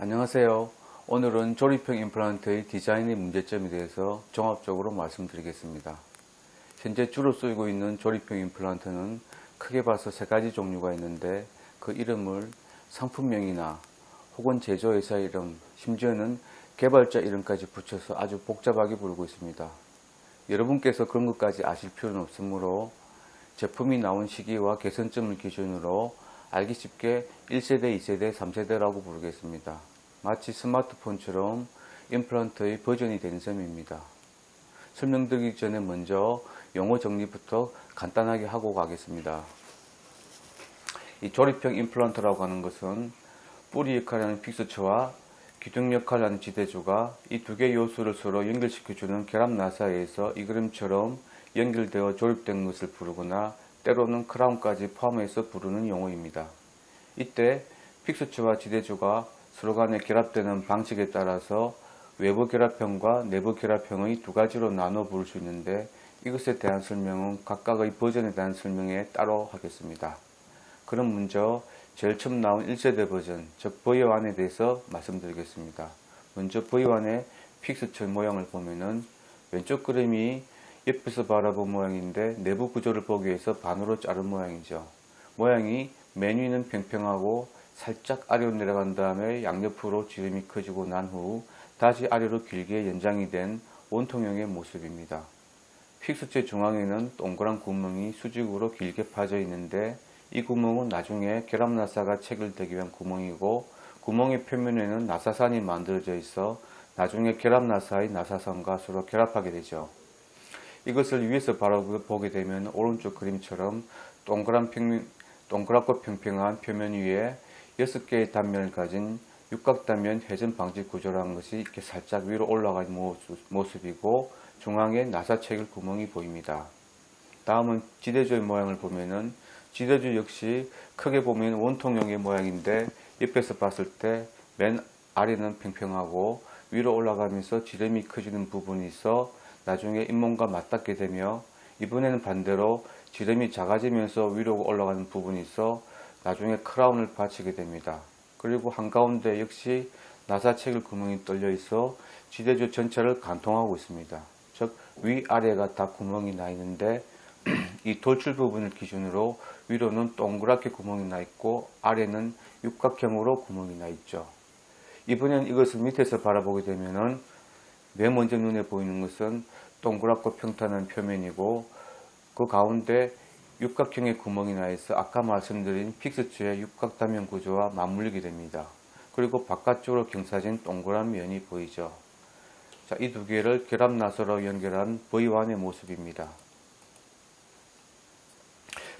안녕하세요. 오늘은 조립형 임플란트의 디자인의 문제점에 대해서 종합적으로 말씀드리겠습니다. 현재 주로 쓰이고 있는 조립형 임플란트는 크게 봐서 세 가지 종류가 있는데 그 이름을 상품명이나 혹은 제조회사 이름, 심지어는 개발자 이름까지 붙여서 아주 복잡하게 부르고 있습니다. 여러분께서 그런 것까지 아실 필요는 없으므로 제품이 나온 시기와 개선점을 기준으로 알기 쉽게 1세대, 2세대, 3세대라고 부르겠습니다. 마치 스마트폰처럼 임플란트의 버전이 되는 셈입니다. 설명드리기 전에 먼저 용어 정리부터 간단하게 하고 가겠습니다. 이 조립형 임플란트라고 하는 것은 뿌리 역할을 하는 픽스처와 기둥 역할을 하는 지대주가 이 두 개의 요소를 서로 연결시켜주는 결합 나사에서 이 그림처럼 연결되어 조립된 것을 부르거나 때로는 크라운까지 포함해서 부르는 용어입니다. 이때 픽스처와 지대주가 서로 간에 결합되는 방식에 따라서 외부 결합형과 내부 결합형의 두 가지로 나눠 부를 수 있는데 이것에 대한 설명은 각각의 버전에 대한 설명에 따로 하겠습니다. 그럼 먼저 제일 처음 나온 1세대 버전, 즉 V1에 대해서 말씀드리겠습니다. 먼저 V1의 픽스처 모양을 보면은 왼쪽 그림이 옆에서 바라본 모양인데 내부 구조를 보기 위해서 반으로 자른 모양이죠. 모양이 맨 위는 평평하고 살짝 아래로 내려간 다음에 양옆으로 지름이 커지고 난 후 다시 아래로 길게 연장이 된 원통형의 모습입니다. 픽스처 중앙에는 동그란 구멍이 수직으로 길게 파져 있는데 이 구멍은 나중에 결합 나사가 체결되기 위한 구멍이고 구멍의 표면에는 나사선이 만들어져 있어 나중에 결합 나사의 나사선과 서로 결합하게 되죠. 이것을 위에서 바라보게 되면 오른쪽 그림처럼 동그랗고 평평한 표면 위에 6개의 단면을 가진 육각단면 회전 방지 구조라는 것이 이렇게 살짝 위로 올라간 모습이고 중앙에 나사 체결 구멍이 보입니다. 다음은 지대주의 모양을 보면은 지대주 역시 크게 보면 원통형의 모양인데 옆에서 봤을 때 맨 아래는 평평하고 위로 올라가면서 지름이 커지는 부분이 있어 나중에 잇몸과 맞닿게 되며 이번에는 반대로 지름이 작아지면서 위로 올라가는 부분이 있어 나중에 크라운을 받치게 됩니다. 그리고 한가운데 역시 나사 체결 구멍이 뚫려 있어 지대주 전체를 관통하고 있습니다. 즉 위아래가 다 구멍이 나 있는데 이 돌출 부분을 기준으로 위로는 동그랗게 구멍이 나 있고 아래는 육각형으로 구멍이 나 있죠. 이번엔 이것을 밑에서 바라보게 되면은 맨 먼저 눈에 보이는 것은 동그랗고 평탄한 표면이고 그 가운데 육각형의 구멍이 나 있어 아까 말씀드린 픽스처의 육각단면 구조와 맞물리게 됩니다. 그리고 바깥쪽으로 경사진 동그란 면이 보이죠. 자, 이 두 개를 결합 나사로 연결한 V1의 모습입니다.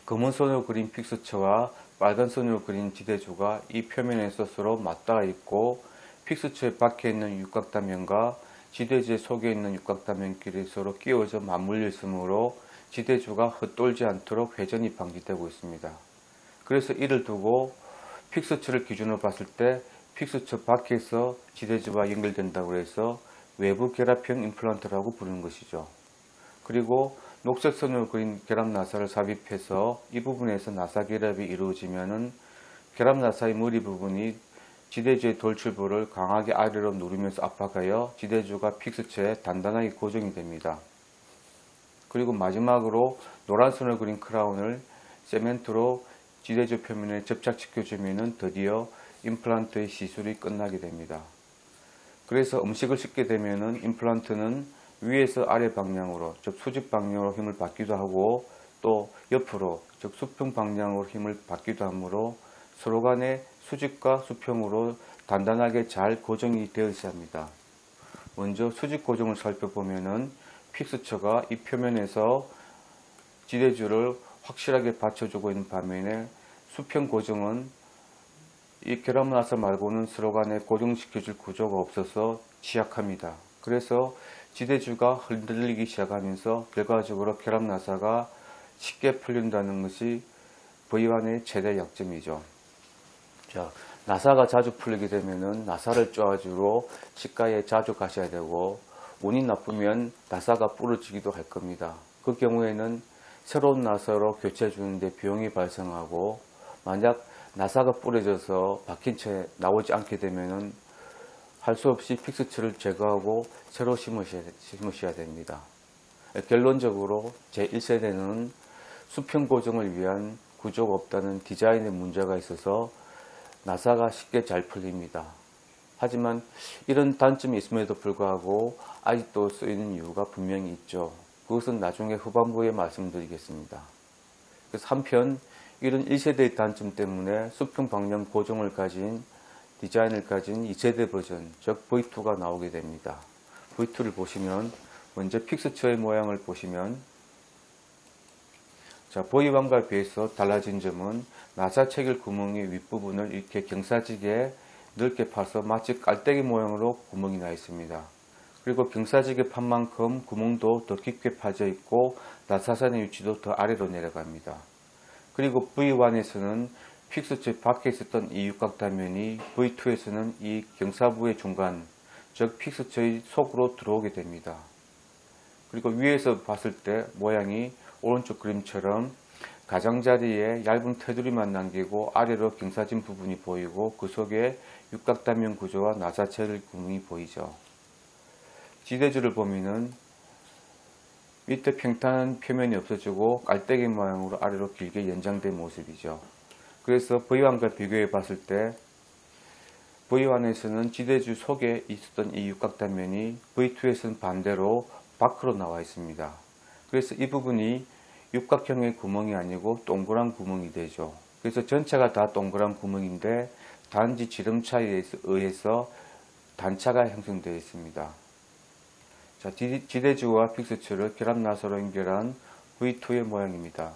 검은 선으로 그린 픽스처와 빨간 선으로 그린 지대주가 이 표면에서 서로 맞닿아 있고 픽스처의 밖에 있는 육각단면과 지대주의 속에 있는 육각단면끼리 서로 끼워져 맞물려 있으므로 지대주가 헛돌지 않도록 회전이 방지되고 있습니다. 그래서 이를 두고 픽스처를 기준으로 봤을 때 픽스처 밖에서 지대주와 연결된다고 해서 외부 결합형 임플란트라고 부르는 것이죠. 그리고 녹색 선으로 그린 결합 나사를 삽입해서 이 부분에서 나사 결합이 이루어지면은 결합 나사의 머리 부분이 지대주의 돌출부를 강하게 아래로 누르면서 압박하여 지대주가 픽스처에 단단하게 고정이 됩니다. 그리고 마지막으로 노란 선을 그린 크라운을 세멘트로 지대주 표면에 접착시켜주면 드디어 임플란트의 시술이 끝나게 됩니다. 그래서 음식을 씹게 되면 임플란트는 위에서 아래 방향으로, 즉 수직 방향으로 힘을 받기도 하고 또 옆으로, 즉 수평 방향으로 힘을 받기도 하므로 서로 간의 수직과 수평으로 단단하게 잘 고정이 되어 있어야 합니다. 먼저 수직 고정을 살펴보면은 픽스처가 이 표면에서 지대주를 확실하게 받쳐주고 있는 반면에 수평 고정은 이 결합 나사 말고는 서로 간에 고정시켜줄 구조가 없어서 취약합니다. 그래서 지대주가 흔들리기 시작하면서 결과적으로 결합 나사가 쉽게 풀린다는 것이 V1의 최대 약점이죠. 자, 나사가 자주 풀리게 되면은 나사를 쪼아주러 치과에 자주 가셔야 되고 운이 나쁘면 나사가 부러지기도 할 겁니다. 그 경우에는 새로운 나사로 교체해 주는데 비용이 발생하고 만약 나사가 부러져서 박힌 채 나오지 않게 되면은 할 수 없이 픽스처를 제거하고 새로 심으셔야 됩니다. 결론적으로 제1세대는 수평 고정을 위한 구조가 없다는 디자인의 문제가 있어서 나사가 쉽게 잘 풀립니다. 하지만 이런 단점이 있음에도 불구하고 아직도 쓰이는 이유가 분명히 있죠. 그것은 나중에 후반부에 말씀드리겠습니다. 그래서 한편 이런 1세대의 단점 때문에 수평 방향 고정을 가진 디자인을 가진 2세대 버전, 즉 V2가 나오게 됩니다. V2를 보시면 먼저 픽스처의 모양을 보시면, 자, V1과 비해서 달라진 점은 나사 체결 구멍의 윗부분을 이렇게 경사지게 넓게 파서 마치 깔때기 모양으로 구멍이 나 있습니다. 그리고 경사지게 판 만큼 구멍도 더 깊게 파져 있고 나사선의 위치도 더 아래로 내려갑니다. 그리고 V1에서는 픽스처 밖에 있었던 이 육각단면이 V2에서는 이 경사부의 중간, 즉 픽스처의 속으로 들어오게 됩니다. 그리고 위에서 봤을 때 모양이 오른쪽 그림처럼 가장자리에 얇은 테두리만 남기고 아래로 경사진 부분이 보이고 그 속에 육각단면 구조와 나사체결 구멍이 보이죠. 지대줄을 보면은 밑에 평탄한 표면이 없어지고 깔때기 모양으로 아래로 길게 연장된 모습이죠. 그래서 V1과 비교해 봤을 때 V1에서는 지대줄 속에 있었던 이 육각단면이 V2에서는 반대로 밖으로 나와 있습니다. 그래서 이 부분이 육각형의 구멍이 아니고 동그란 구멍이 되죠. 그래서 전체가 다 동그란 구멍인데 단지 지름 차이에 의해서 단차가 형성되어 있습니다. 자, 지대주와 픽스처를 결합나사로 연결한 V2의 모양입니다.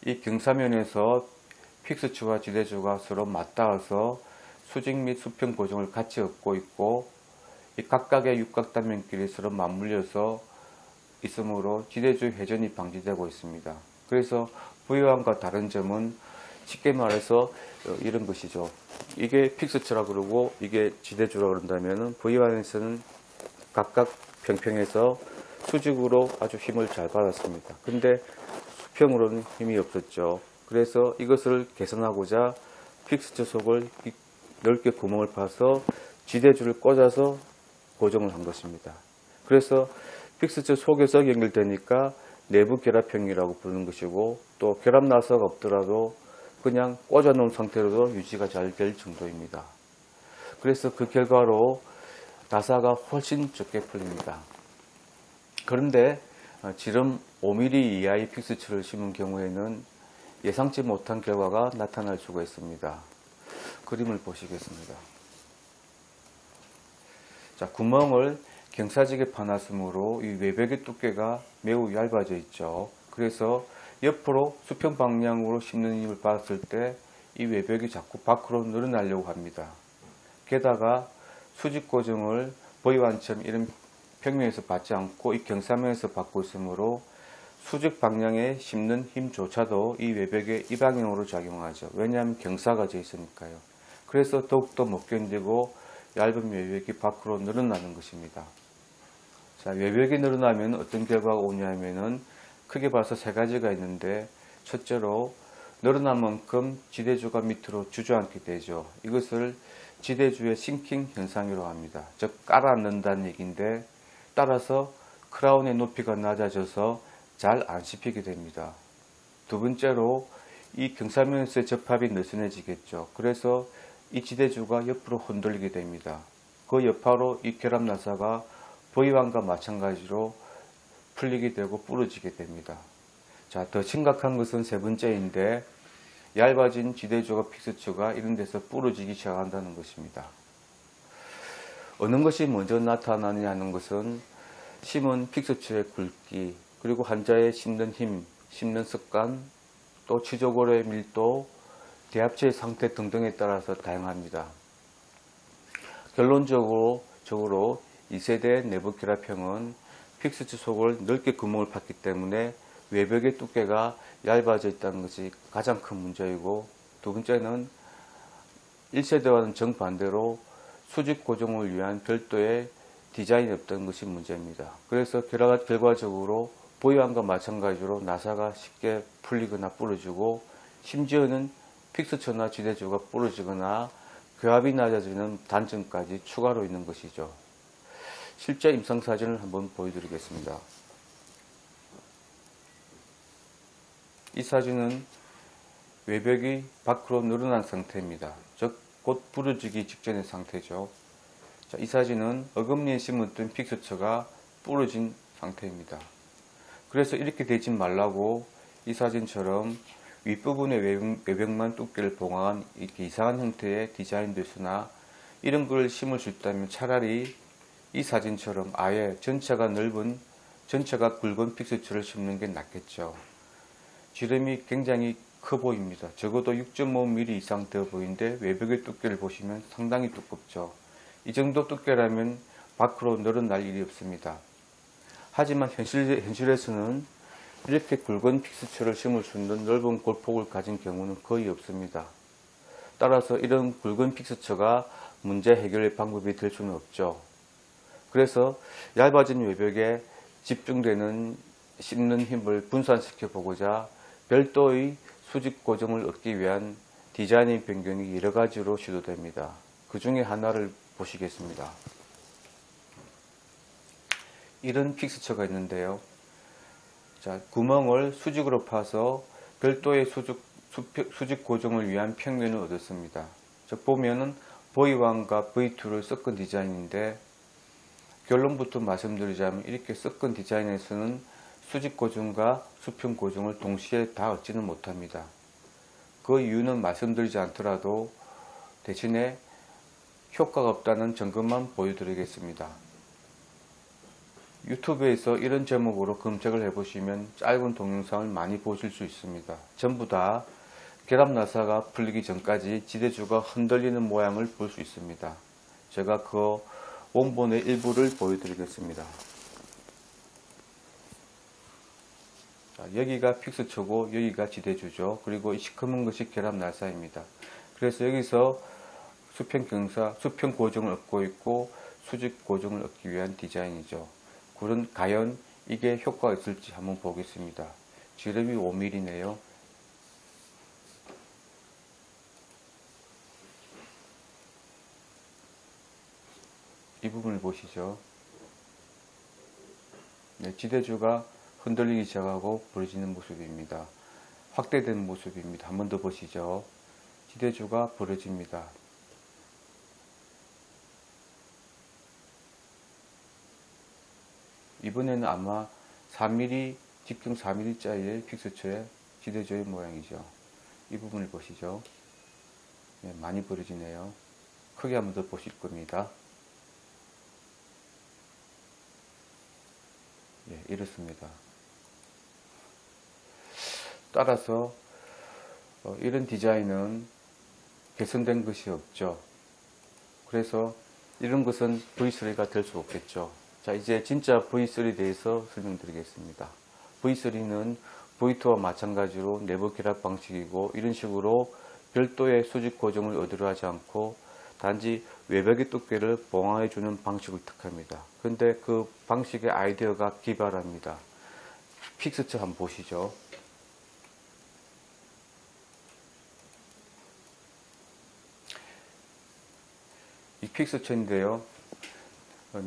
이 경사면에서 픽스처와 지대주가 서로 맞닿아서 수직 및 수평 고정을 같이 얻고 있고 이 각각의 육각단면끼리 서로 맞물려서 있으므로 지대주 회전이 방지되고 있습니다. 그래서 V1과 다른 점은 쉽게 말해서 이런 것이죠. 이게 픽스처라 그러고 이게 지대주라 그런다면 V1에서는 각각 평평해서 수직으로 아주 힘을 잘 받았습니다. 근데 수평으로는 힘이 없었죠. 그래서 이것을 개선하고자 픽스처 속을 넓게 구멍을 파서 지대줄을 꽂아서 고정을 한 것입니다. 그래서 픽스처 속에서 연결되니까 내부 결합형이라고 부르는 것이고 또 결합 나사가 없더라도 그냥 꽂아 놓은 상태로도 유지가 잘 될 정도입니다. 그래서 그 결과로 나사가 훨씬 적게 풀립니다. 그런데 지름 5mm 이하의 픽스처를 심은 경우에는 예상치 못한 결과가 나타날 수가 있습니다. 그림을 보시겠습니다. 자, 구멍을 경사지게 파놨으므로 이 외벽의 두께가 매우 얇아져 있죠. 그래서 옆으로 수평 방향으로 심는 힘을 받았을 때 이 외벽이 자꾸 밖으로 늘어나려고 합니다. 게다가 수직 고정을 V1처럼 이런 평면에서 받지 않고 이 경사면에서 받고 있으므로 수직 방향에 심는 힘조차도 이 외벽에 이 방향으로 작용하죠. 왜냐하면 경사가 져 있으니까요. 그래서 더욱더 못 견디고 얇은 외벽이 밖으로 늘어나는 것입니다. 자, 외벽이 늘어나면 어떤 결과가 오냐면은 크게 봐서 세 가지가 있는데, 첫째로 늘어난 만큼 지대주가 밑으로 주저앉게 되죠. 이것을 지대주의 싱킹 현상이라고 합니다. 즉 깔아앉는다는 얘기인데, 따라서 크라운의 높이가 낮아져서 잘 안 씹히게 됩니다. 두 번째로 이 경사면에서의 접합이 느슨해지겠죠. 그래서 이 지대주가 옆으로 흔들리게 됩니다. 그 여파로 이 결합나사가 V1과 마찬가지로 풀리게 되고 부러지게 됩니다. 자, 더 심각한 것은 세 번째인데, 얇아진 지대주가 픽스처가 이런 데서 부러지기 시작한다는 것입니다. 어느 것이 먼저 나타나느냐 하는 것은 심은 픽스처의 굵기, 그리고 환자의 심는 힘, 심는 습관, 또 치조골의 밀도, 대합체의 상태 등등에 따라서 다양합니다. 결론적으로 2세대 내부 결합형은 픽스처 속을 넓게 구멍을 팠기 때문에 외벽의 두께가 얇아져 있다는 것이 가장 큰 문제이고, 두 번째는 1세대와는 정반대로 수직 고정을 위한 별도의 디자인이 없던 것이 문제입니다. 그래서 결과적으로 V1과 마찬가지로 나사가 쉽게 풀리거나 부러지고, 심지어는 픽스처나 지대주가 부러지거나 교합이 낮아지는 단점까지 추가로 있는 것이죠. 실제 임상사진을 한번 보여드리겠습니다. 이 사진은 외벽이 밖으로 늘어난 상태입니다. 즉 곧 부러지기 직전의 상태죠. 자, 이 사진은 어금니에 심었던 픽스처가 부러진 상태입니다. 그래서 이렇게 되지 말라고 이 사진처럼 윗부분의 외벽만 두께를 보강한 이렇게 이상한 형태의 디자인도 있으나 이런 걸 심을 수 있다면 차라리 이 사진처럼 아예 전체가 굵은 픽스처를 심는 게 낫겠죠. 지름이 굉장히 커 보입니다. 적어도 6.5mm 이상 되어 보이는데 외벽의 두께를 보시면 상당히 두껍죠. 이 정도 두께라면 밖으로 늘어날 일이 없습니다. 하지만 현실에서는 이렇게 굵은 픽스처를 심을 수 있는 넓은 골폭을 가진 경우는 거의 없습니다. 따라서 이런 굵은 픽스처가 문제 해결의 방법이 될 수는 없죠. 그래서 얇아진 외벽에 집중되는 씹는 힘을 분산시켜 보고자 별도의 수직 고정을 얻기 위한 디자인의 변경이 여러 가지로 시도됩니다. 그 중에 하나를 보시겠습니다. 이런 픽스처가 있는데요. 자, 구멍을 수직으로 파서 별도의 수직 고정을 위한 평면을 얻었습니다. 즉 보면은 V1과 V2를 섞은 디자인인데 결론부터 말씀드리자면 이렇게 섞은 디자인에서는 수직 고정과 수평 고정을 동시에 다 얻지는 못합니다. 그 이유는 말씀드리지 않더라도 대신에 효과가 없다는 점검만 보여드리겠습니다. 유튜브에서 이런 제목으로 검색을 해보시면 짧은 동영상을 많이 보실 수 있습니다. 전부 다 결합 나사가 풀리기 전까지 지대주가 흔들리는 모양을 볼 수 있습니다. 제가 그 원본의 일부를 보여드리겠습니다. 자, 여기가 픽스처고 여기가 지대주죠. 그리고 이 시커먼 것이 결합 나사입니다. 그래서 여기서 수평 고정을 얻고 있고 수직 고정을 얻기 위한 디자인이죠. 과연 이게 효과가 있을지 한번 보겠습니다. 지름이 5mm네요. 이 부분을 보시죠. 네, 지대주가 흔들리기 시작하고 부러지는 모습입니다. 확대된 모습입니다. 한 번 더 보시죠. 지대주가 부러집니다. 이번에는 아마 4mm, 직경 4mm짜리의 픽스처의 지대주의 모양이죠. 이 부분을 보시죠. 네, 많이 부러지네요. 크게 한 번 더 보실 겁니다. 네, 이렇습니다. 따라서 이런 디자인은 개선된 것이 없죠. 그래서 이런 것은 V3가 될 수 없겠죠. 자, 이제 진짜 V3에 대해서 설명드리겠습니다. V3는 V2와 마찬가지로 내부 결합 방식이고 이런 식으로 별도의 수직 고정을 얻으려 하지 않고 단지 외벽의 두께를 보강해주는 방식을 택합니다. 그런데 그 방식의 아이디어가 기발합니다. 픽스처 한번 보시죠. 이 픽스처인데요.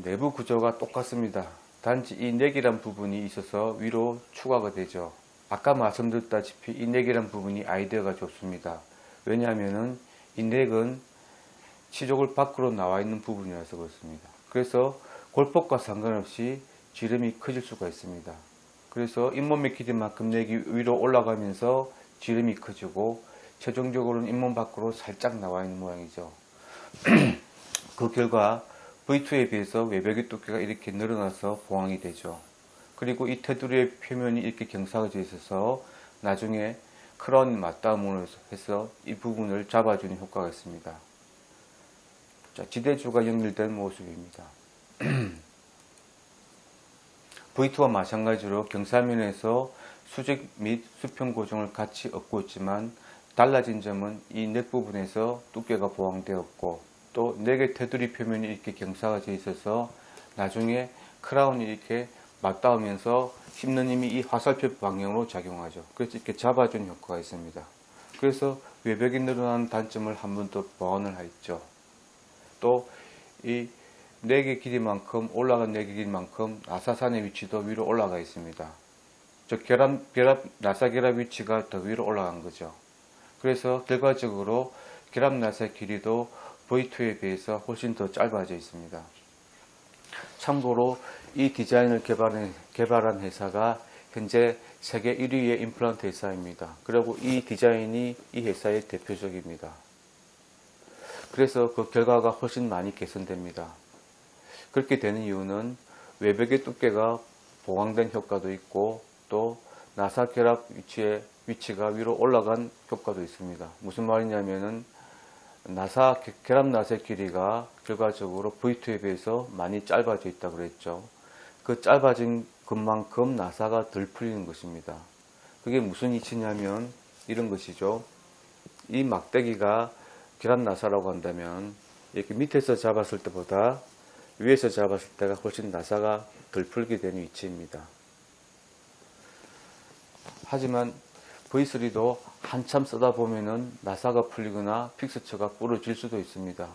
내부 구조가 똑같습니다. 단지 이 넥이란 부분이 있어서 위로 추가가 되죠. 아까 말씀드렸다시피 이 넥이란 부분이 아이디어가 좋습니다. 왜냐하면 이 넥은 치족을 밖으로 나와 있는 부분이라서 그렇습니다. 그래서 골폭과 상관없이 지름이 커질 수가 있습니다. 그래서 잇몸의 길이만큼 넥이 위로 올라가면서 지름이 커지고 최종적으로는 잇몸 밖으로 살짝 나와 있는 모양이죠. 그 결과 V2에 비해서 외벽의 두께가 이렇게 늘어나서 보강이 되죠. 그리고 이 테두리의 표면이 이렇게 경사가 있어서 나중에 크라운 맞닿음으로 해서 이 부분을 잡아주는 효과가 있습니다. 자, 지대주가 연결된 모습입니다. V2와 마찬가지로 경사면에서 수직 및 수평 고정을 같이 얻고 있지만 달라진 점은 이 넥 부분에서 두께가 보강되었고 또 넥의 테두리 표면이 이렇게 경사가 되어 있어서 나중에 크라운이 이렇게 맞닿으면서 씹는 힘이 이 화살표 방향으로 작용하죠. 그래서 이렇게 잡아주는 효과가 있습니다. 그래서 외벽이 늘어나는 단점을 한 번 더 보완을 하였죠. 또 이 4개 길이만큼 올라간 4개 길이만큼 나사산의 위치도 위로 올라가 있습니다. 즉 나사 결합 위치가 더 위로 올라간 거죠. 그래서 결과적으로 결합 나사 길이도 V2에 비해서 훨씬 더 짧아져 있습니다. 참고로 이 디자인을 개발한 회사가 현재 세계 1위의 임플란트 회사입니다. 그리고 이 디자인이 이 회사의 대표적입니다. 그래서 그 결과가 훨씬 많이 개선됩니다. 그렇게 되는 이유는 외벽의 두께가 보강된 효과도 있고 또 나사 결합 위치가 위로 올라간 효과도 있습니다. 무슨 말이냐면은 결합 나사의 길이가 결과적으로 V2에 비해서 많이 짧아져 있다고 그랬죠. 그 짧아진 것만큼 나사가 덜 풀리는 것입니다. 그게 무슨 이치냐면 이런 것이죠. 이 막대기가 결합 나사라고 한다면 이렇게 밑에서 잡았을 때보다 위에서 잡았을 때가 훨씬 나사가 덜 풀게 되는 위치입니다. 하지만 V3도 한참 쓰다 보면은 나사가 풀리거나 픽스처가 부러질 수도 있습니다.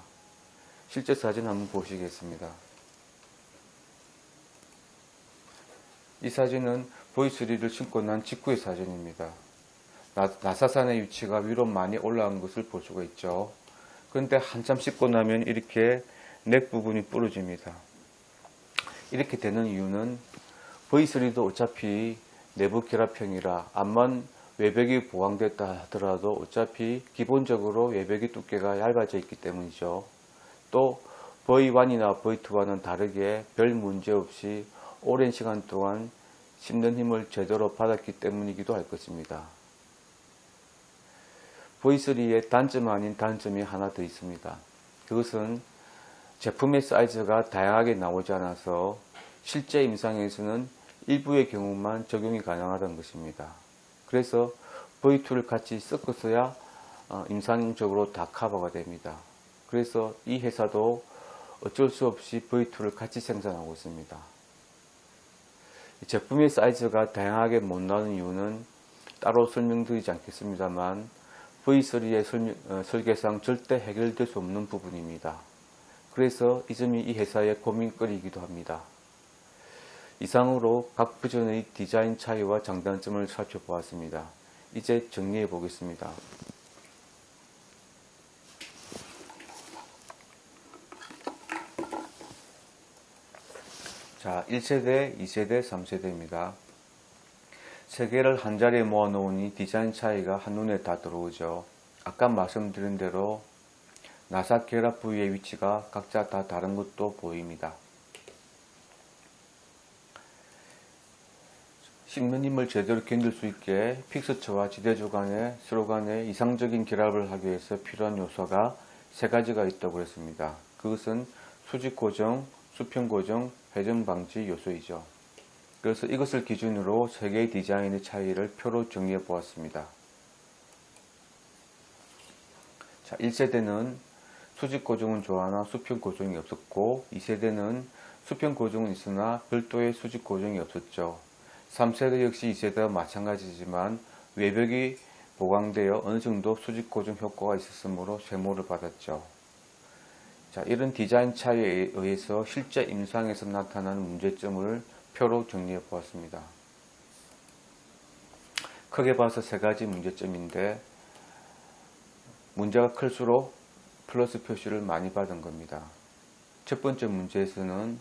실제 사진 한번 보시겠습니다. 이 사진은 V3를 신고 난 직후의 사진입니다. 나사산의 위치가 위로 많이 올라간 것을 볼 수가 있죠. 그런데 한참 씻고 나면 이렇게 넥 부분이 부러집니다. 이렇게 되는 이유는 V3도 어차피 내부 결합형이라 암만 외벽이 보강됐다 하더라도 어차피 기본적으로 외벽의 두께가 얇아져 있기 때문이죠. 또 V1이나 V2와는 다르게 별 문제 없이 오랜 시간 동안 씹는 힘을 제대로 받았기 때문이기도 할 것입니다. V3의 단점 아닌 단점이 하나 더 있습니다. 그것은 제품의 사이즈가 다양하게 나오지 않아서 실제 임상에서는 일부의 경우만 적용이 가능하다는 것입니다. 그래서 V2를 같이 섞어서야 임상적으로 다 커버가 됩니다. 그래서 이 회사도 어쩔 수 없이 V2를 같이 생산하고 있습니다. 제품의 사이즈가 다양하게 못 나오는 이유는 따로 설명드리지 않겠습니다만 V3의 설계상 절대 해결될 수 없는 부분입니다. 그래서 이 점이 이 회사의 고민거리이기도 합니다. 이상으로 각 버전의 디자인 차이와 장단점을 살펴보았습니다. 이제 정리해 보겠습니다. 자, 1세대, 2세대, 3세대입니다. 세 개를 한 자리에 모아 놓으니 디자인 차이가 한눈에 다 들어오죠. 아까 말씀드린 대로 나사 결합 부위의 위치가 각자 다 다른 것도 보입니다. 씹는 힘을 제대로 견딜 수 있게 픽스처와 지대주 간의 서로 간의 이상적인 결합을 하기 위해서 필요한 요소가 세 가지가 있다고 했습니다. 그것은 수직 고정, 수평 고정, 회전 방지 요소이죠. 그래서 이것을 기준으로 세 개의 디자인의 차이를 표로 정리해 보았습니다. 자, 1세대는 수직 고정은 좋아하나 수평 고정이 없었고 2세대는 수평 고정은 있으나 별도의 수직 고정이 없었죠. 3세대 역시 2세대와 마찬가지지만 외벽이 보강되어 어느 정도 수직 고정 효과가 있었으므로 쇠모를 받았죠. 자, 이런 디자인 차이에 의해서 실제 임상에서 나타나는 문제점을 표로 정리해 보았습니다. 크게 봐서 세 가지 문제점인데 문제가 클수록 플러스 표시를 많이 받은 겁니다. 첫 번째 문제에서는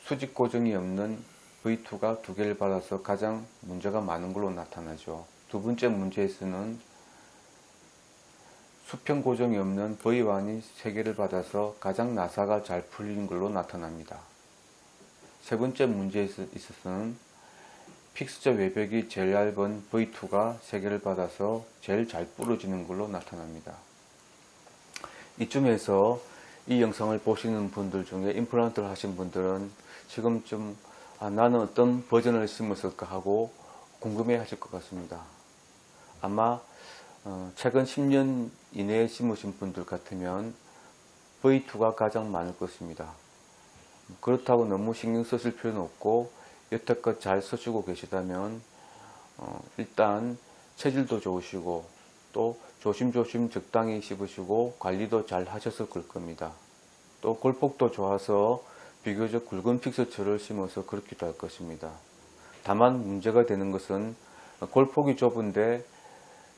수직 고정이 없는 V2가 2개를 받아서 가장 문제가 많은 걸로 나타나죠. 두 번째 문제에서는 수평 고정이 없는 V1이 3개를 받아서 가장 나사가 잘 풀리는 걸로 나타납니다. 세 번째 문제에 있어서는 픽스처 외벽이 제일 얇은 V2가 3개를 받아서 제일 잘 부러지는 걸로 나타납니다. 이쯤에서 이 영상을 보시는 분들 중에 임플란트를 하신 분들은 지금쯤 나는 어떤 버전을 심었을까 하고 궁금해 하실 것 같습니다. 아마 최근 10년 이내에 심으신 분들 같으면 V2가 가장 많을 것입니다. 그렇다고 너무 신경 쓰실 필요는 없고 여태껏 잘 쓰시고 계시다면 일단 체질도 좋으시고 또 조심조심 적당히 씹으시고 관리도 잘 하셔서 그럴 겁니다. 또 골폭도 좋아서 비교적 굵은 픽스처를 심어서 그렇기도 할 것입니다. 다만 문제가 되는 것은 골폭이 좁은데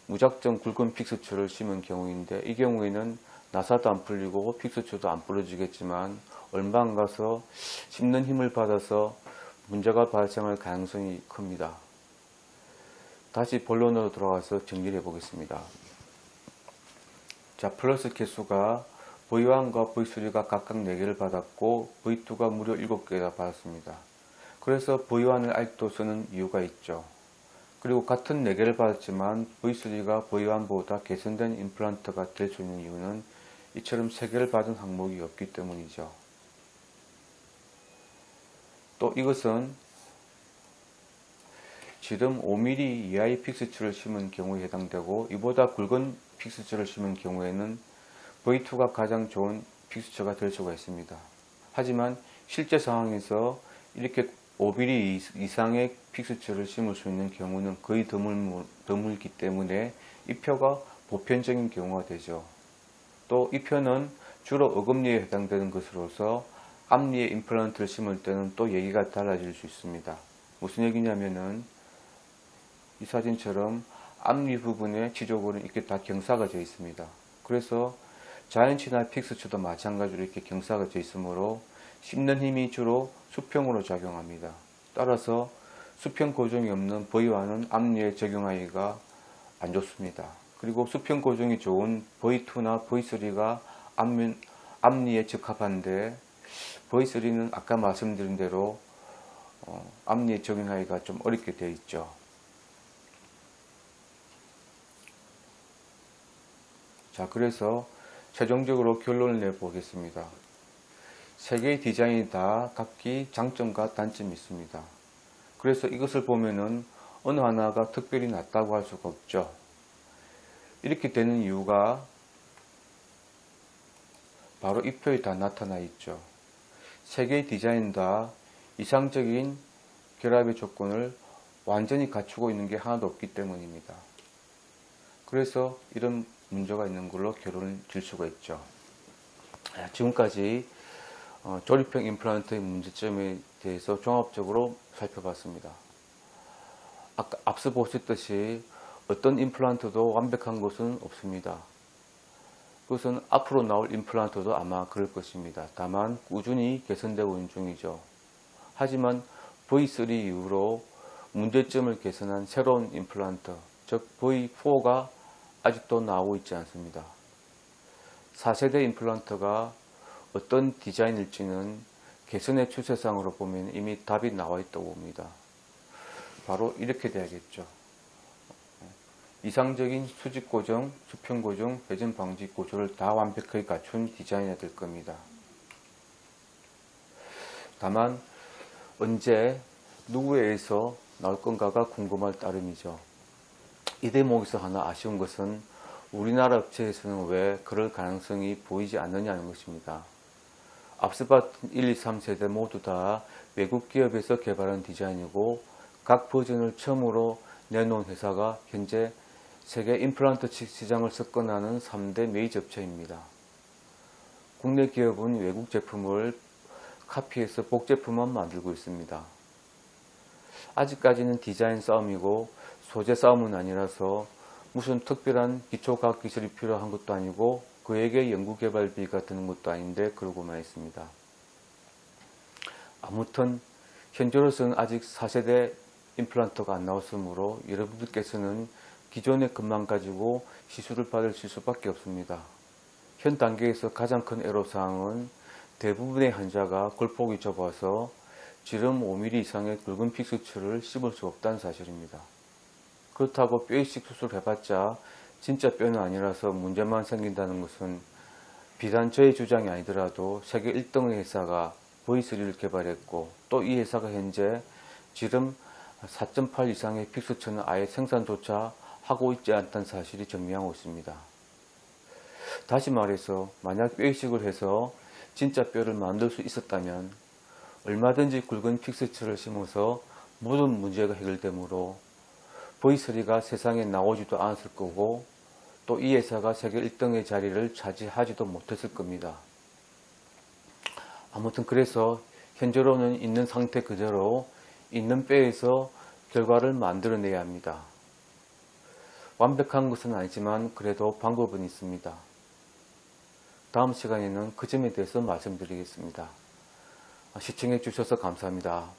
무작정 굵은 픽스처를 심은 경우인데, 이 경우에는 나사도 안 풀리고 픽스처도 안 부러지겠지만 얼마 안 가서 씹는 힘을 받아서 문제가 발생할 가능성이 큽니다. 다시 본론으로 돌아가서 정리를 해보겠습니다. 자, 플러스 개수가 V1과 V3가 각각 4개를 받았고 V2가 무려 7개나 받았습니다. 그래서 V1을 아직도 쓰는 이유가 있죠. 그리고 같은 4개를 받았지만 V3가 V1보다 개선된 임플란트가 될 수 있는 이유는 이처럼 3개를 받은 항목이 없기 때문이죠. 또 이것은 지름 5mm 이하의 픽스처를 심은 경우에 해당되고, 이보다 굵은 픽스처를 심은 경우에는 V2가 가장 좋은 픽스처가 될 수가 있습니다. 하지만 실제 상황에서 이렇게 5mm 이상의 픽스처를 심을 수 있는 경우는 거의 드물기 때문에 이 표가 보편적인 경우가 되죠. 또 이 표는 주로 어금니에 해당되는 것으로서 앞니에 임플란트를 심을 때는 또 얘기가 달라질 수 있습니다. 무슨 얘기냐면은 이 사진처럼 앞니 부분에 지적으로 이렇게 다 경사가 되어 있습니다. 그래서 자연치나 픽스처도 마찬가지로 이렇게 경사가 되어 있으므로 씹는 힘이 주로 수평으로 작용합니다. 따라서 수평 고정이 없는 V1은 앞니에 적용하기가 안 좋습니다. 그리고 수평 고정이 좋은 V2나 V3가 앞니에 적합한데 V3는 아까 말씀드린 대로 앞니에 적용하기가 좀 어렵게 되어 있죠. 자, 그래서 최종적으로 결론을 내보겠습니다. 세 개의 디자인이 다 각기 장점과 단점이 있습니다. 그래서 이것을 보면은 어느 하나가 특별히 낫다고 할 수가 없죠. 이렇게 되는 이유가 바로 이 표에 다 나타나 있죠. 세 개의 디자인 다 이상적인 결합의 조건을 완전히 갖추고 있는 게 하나도 없기 때문입니다. 그래서 이런 문제가 있는 걸로 결론을 질 수가 있죠. 지금까지 조립형 임플란트의 문제점에 대해서 종합적으로 살펴봤습니다. 아까 앞서 보셨듯이 어떤 임플란트도 완벽한 것은 없습니다. 그것은 앞으로 나올 임플란트도 아마 그럴 것입니다. 다만 꾸준히 개선되고 있는 중이죠. 하지만 V3 이후로 문제점을 개선한 새로운 임플란트, 즉 V4가 아직도 나오고 있지 않습니다. 4세대 임플란트가 어떤 디자인일지는 개선의 추세상으로 보면 이미 답이 나와 있다고 봅니다. 바로 이렇게 돼야겠죠. 이상적인 수직 고정, 수평 고정, 회전 방지 구조를 다 완벽하게 갖춘 디자인이 될 겁니다. 다만 언제 누구에 의해서 나올 건가가 궁금할 따름이죠. 이 대목에서 하나 아쉬운 것은 우리나라 업체에서는 왜 그럴 가능성이 보이지 않느냐는 것입니다. 앞서 봤던 1, 2, 3세대 모두 다 외국 기업에서 개발한 디자인이고 각 버전을 처음으로 내놓은 회사가 현재 세계 임플란트 시장을 석권하는 3대 메이저 업체입니다. 국내 기업은 외국 제품을 카피해서 복제품만 만들고 있습니다. 아직까지는 디자인 싸움이고 소재 싸움은 아니라서 무슨 특별한 기초과학기술이 필요한 것도 아니고 그에게 연구개발비가 드는 것도 아닌데 그러고만 있습니다. 아무튼 현재로서는 아직 4세대 임플란트가 안 나왔으므로 여러분들께서는 기존의 것만 가지고 시술을 받으실 수밖에 없습니다. 현 단계에서 가장 큰 애로사항은 대부분의 환자가 골폭이 좁아서 지름 5mm 이상의 굵은 픽스처를 씹을 수 없다는 사실입니다. 그렇다고 뼈 이식 수술을 해봤자 진짜 뼈는 아니라서 문제만 생긴다는 것은 비단 저의 주장이 아니더라도 세계 1등의 회사가 V3를 개발했고 또 이 회사가 현재 지름 4.8 이상의 픽스처는 아예 생산조차 하고 있지 않다는 사실이 증명하고 있습니다. 다시 말해서 만약 뼈 이식을 해서 진짜 뼈를 만들 수 있었다면 얼마든지 굵은 픽스처를 심어서 모든 문제가 해결되므로 V3가 세상에 나오지도 않았을 거고 또 이 회사가 세계 1등의 자리를 차지하지도 못했을 겁니다. 아무튼 그래서 현재로는 있는 상태 그대로 있는 뼈에서 결과를 만들어내야 합니다. 완벽한 것은 아니지만 그래도 방법은 있습니다. 다음 시간에는 그 점에 대해서 말씀드리겠습니다. 시청해 주셔서 감사합니다.